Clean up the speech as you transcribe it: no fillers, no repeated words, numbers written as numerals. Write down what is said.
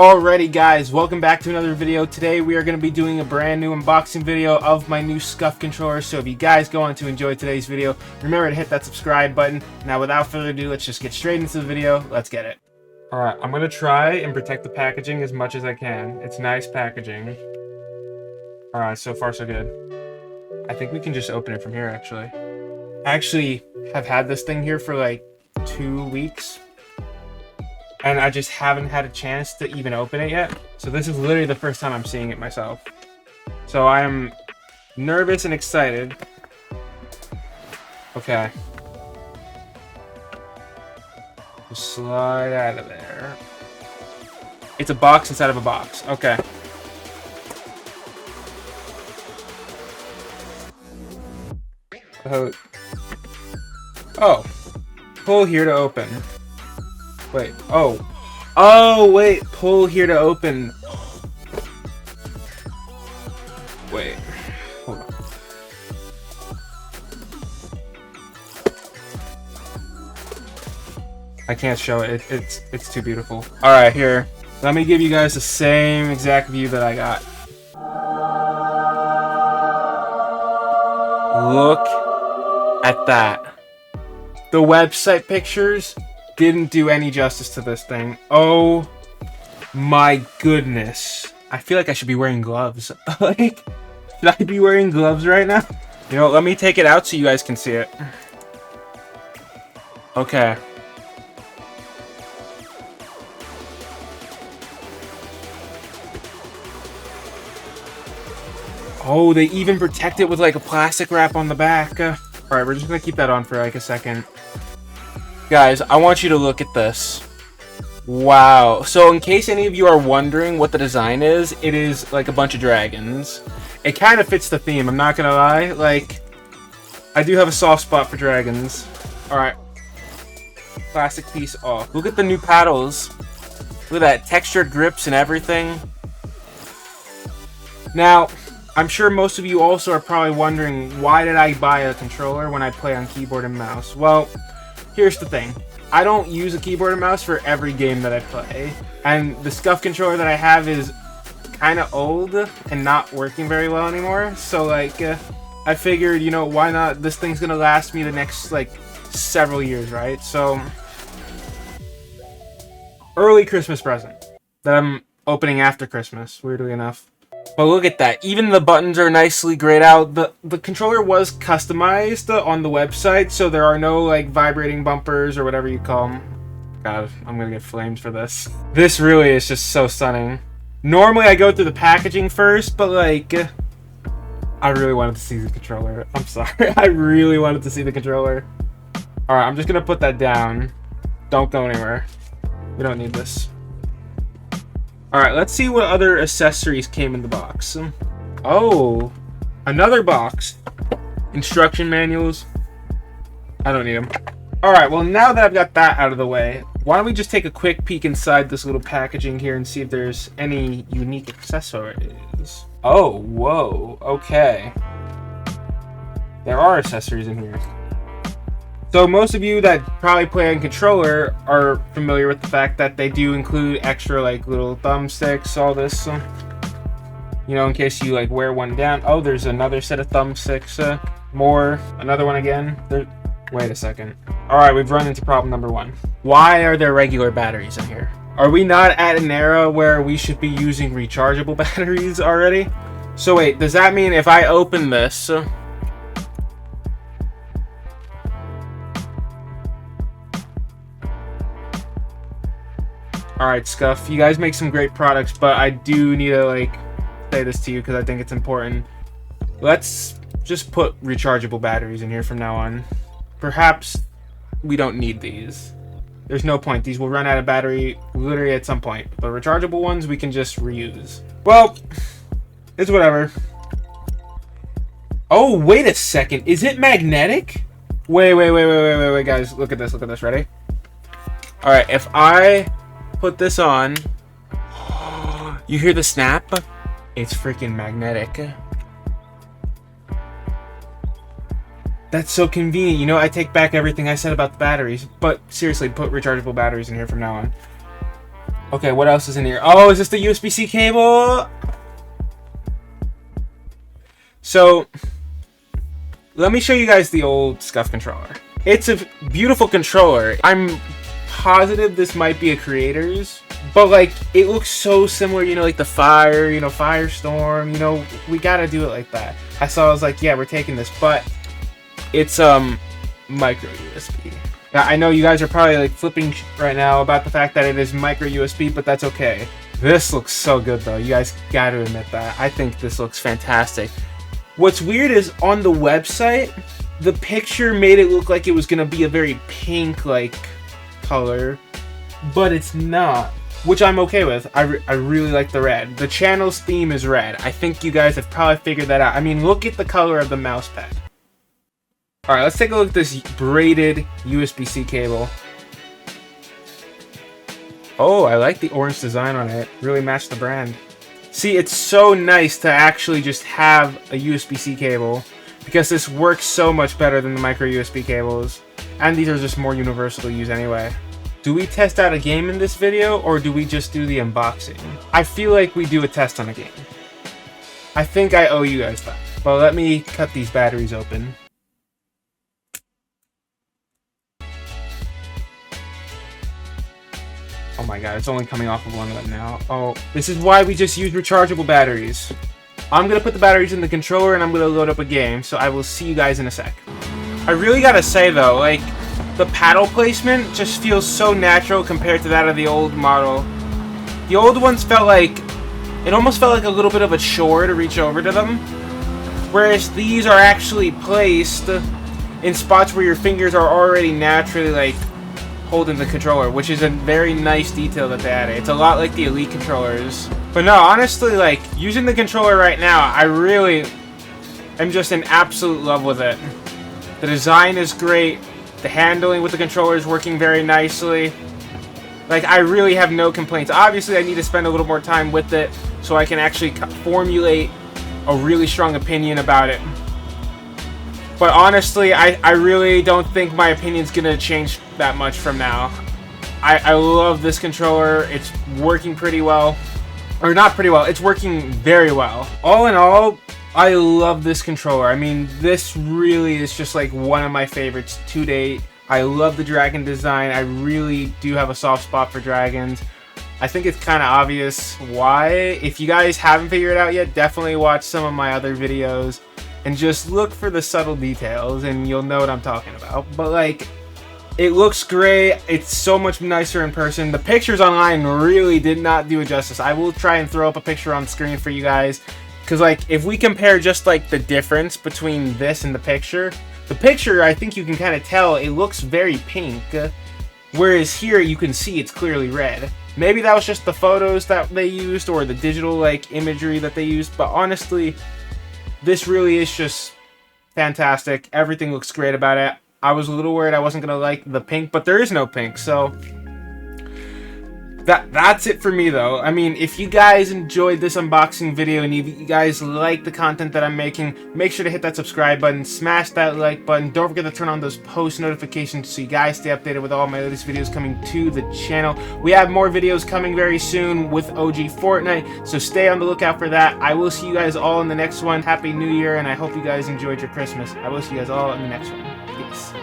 Alrighty guys, welcome back to another video. Today we are going to be doing a brand new unboxing video of my new SCUF controller. So if you guys go on to enjoy today's video, remember to hit that subscribe button. Now without further ado, let's just get straight into the video. Let's get it. Alright, I'm going to try and protect the packaging as much as I can. It's nice packaging. Alright, so far so good. I think we can just open it from here actually. I actually have had this thing here for like 2 weeks. And I just haven't had a chance to even open it yet. So this is literally the first time I'm seeing it myself. So I am nervous and excited. Okay. Just slide out of there. It's a box inside of a box. Okay. Oh. Pull here to open. Wait, oh wait, pull here to open. Wait, hold on. I can't show it, it's too beautiful. Alright, here, let me give you guys the same exact view that I got. Look at that. The website pictures didn't do any justice to this thing. Oh my goodness. I feel like I should be wearing gloves. Like, should I be wearing gloves right now? You know, let me take it out so you guys can see it. Okay. Oh, they even protect it with like a plastic wrap on the back. Alright, we're just gonna keep that on for like a second. Guys, I want you to look at this. Wow. So in case any of you are wondering what the design is, it is like a bunch of dragons. It kind of fits the theme, I'm not gonna lie. Like, I do have a soft spot for dragons. Alright. Plastic piece off. Look at the new paddles. Look at that. Textured grips and everything. Now, I'm sure most of you also are probably wondering, why did I buy a controller when I play on keyboard and mouse? Well, here's the thing. I don't use a keyboard and mouse for every game that I play. And the SCUF controller that I have is kind of old and not working very well anymore. So, like, I figured, you know, why not? This thing's going to last me the next, like, several years, right? So, early Christmas present that I'm opening after Christmas, weirdly enough. But look at that. Even the buttons are nicely grayed out. The controller was customized on the website, so there are no like vibrating bumpers or whatever you call them. God, I'm gonna get flamed for this. This really is just so stunning. Normally I go through the packaging first, but like, I really wanted to see the controller. I'm sorry. I really wanted to see the controller. Alright, I'm just gonna put that down. Don't go anywhere. We don't need this. Alright, let's see what other accessories came in the box. Oh, another box. Instruction manuals. I don't need them. Alright, well now that I've got that out of the way, why don't we just take a quick peek inside this little packaging here and see if there's any unique accessories. Oh, whoa, okay. There are accessories in here. So most of you that probably play on controller are familiar with the fact that they do include extra like little thumbsticks, all this. You know, in case you like wear one down. Oh, there's another set of thumbsticks. More. Another one again. Wait a second. Alright, we've run into problem number one. Why are there regular batteries in here? Are we not at an era where we should be using rechargeable batteries already? So wait, does that mean if I open this... Alright, SCUF, you guys make some great products, but I do need to, like, say this to you because I think it's important. Let's just put rechargeable batteries in here from now on. Perhaps we don't need these. There's no point. These will run out of battery literally at some point. But rechargeable ones, we can just reuse. Well, it's whatever. Oh, wait a second. Is it magnetic? Wait, guys. Look at this. Ready? Alright, if I... put this on. You hear the snap? It's freaking magnetic. That's so convenient. You know, I take back everything I said about the batteries. But seriously, put rechargeable batteries in here from now on. Okay, what else is in here? Oh, is this the USB-C cable? So, let me show you guys the old SCUF controller. It's a beautiful controller. I'm positive this might be a creator's, but like, it looks so similar, you know, like the Fire, you know, Firestorm, you know, we gotta do it like that. I was like, yeah, we're taking this, but it's micro USB. Now, I know you guys are probably like flipping right now about the fact that it is micro USB, but that's okay. This looks so good though. You guys gotta admit that. I think this looks fantastic. What's weird is on the website, the picture made it look like it was gonna be a very pink-like color, but it's not, which I'm okay with. I really like the red. The channel's theme is red. I think you guys have probably figured that out. I mean, look at the color of the mouse pad. Alright, let's take a look at this braided USB-C cable. Oh, I like the orange design on it. Really matched the brand. See, it's so nice to actually just have a USB-C cable, because this works so much better than the micro USB cables. And these are just more universal to use anyway. Do we test out a game in this video, or do we just do the unboxing? I feel like we do a test on a game. I think I owe you guys that. But let me cut these batteries open. Oh my god, it's only coming off of one of them now. Oh, this is why we just use rechargeable batteries. I'm gonna put the batteries in the controller and I'm gonna load up a game, so I will see you guys in a sec. I really gotta say though, like, the paddle placement just feels so natural compared to that of the old model. The old ones felt like, it almost felt like a little bit of a chore to reach over to them. Whereas these are actually placed in spots where your fingers are already naturally, like, holding the controller, which is a very nice detail that they added. It's a lot like the Elite controllers. But no, honestly, like, using the controller right now, I really am just in absolute love with it. The design is great. The handling with the controller is working very nicely. Like, I really have no complaints. Obviously, I need to spend a little more time with it so I can actually formulate a really strong opinion about it. But honestly, I really don't think my opinion's gonna change that much from now. I love this controller. It's working pretty well. Or not pretty well, it's working very well. All in all, I love this controller. I mean, this really is just like one of my favorites to date. I love the dragon design. I really do have a soft spot for dragons. I think it's kind of obvious why. If you guys haven't figured it out yet, definitely watch some of my other videos and just look for the subtle details and you'll know what I'm talking about. But like, it looks great. It's so much nicer in person. The pictures online really did not do it justice. I will try and throw up a picture on screen for you guys, because like, if we compare just like the difference between this and the picture, I think you can kind of tell it looks very pink, whereas here you can see it's clearly red. Maybe that was just the photos that they used or the digital like imagery that they used, but honestly, this really is just fantastic. Everything looks great about it. I was a little worried I wasn't gonna like the pink, but there is no pink, so that's it for me though. I mean, if you guys enjoyed this unboxing video and if you guys like the content that I'm making, make sure to hit that subscribe button, smash that like button, don't forget to turn on those post notifications so you guys stay updated with all my latest videos coming to the channel. We have more videos coming very soon with OG Fortnite, so stay on the lookout for that. I will see you guys all in the next one. Happy New Year, and I hope you guys enjoyed your Christmas. I will see you guys all in the next one. Peace.